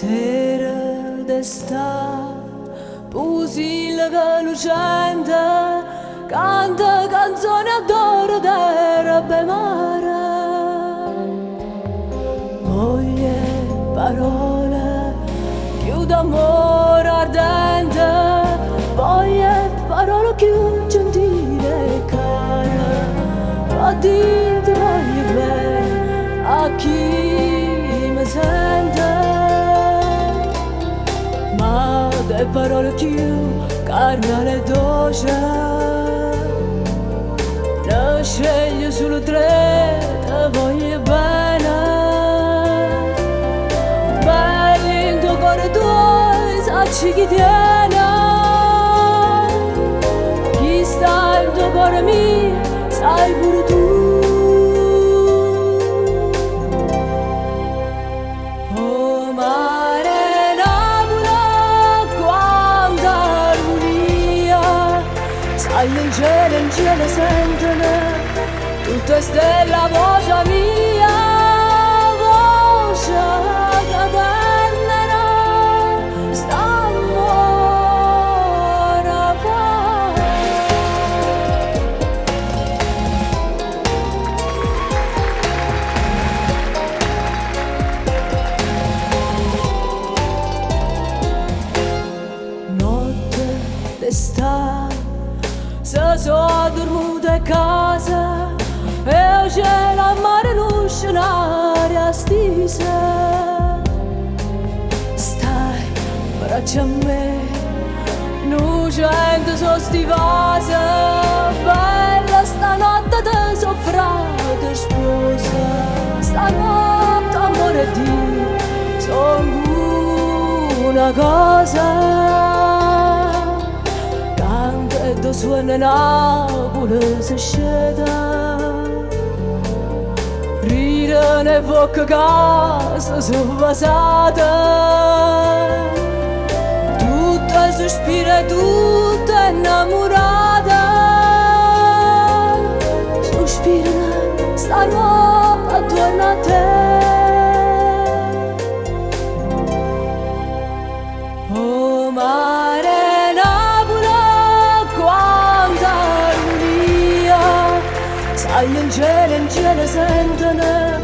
Sera d'estate, pusilla che lucente, canta canzoni adoro d'erbe mare. Voglie parole, più d'amore ardente, voglie parole più gentili e care. A dire ti voglio bene, a chi mi sente, ma le parole più carnali e dolci le sceglio solo tre, te voglio bene. Belli in tuo cuore tuo, sacci chi tiene, chi sta in tuo cuore mio, sai pure tu. In cielo sentono tutte stelle a voce mia, voce che tenera st'amore fa. Notte d'estate, se sono dormuta a casa e il cielo a mare luce un'aria stisa. Stai braccia a me, lucente sono sti vasi, bella stanotte te soffrate sposa. Stanotte amore di sono una cosa, quando suona Napoli si sceta, ride ne poche case sono passate, tutte sospira, tutte innamorate, sospirano stanotte attorno a te. Oh mare in cielo sentono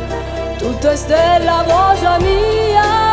tutte stelle a voce mia.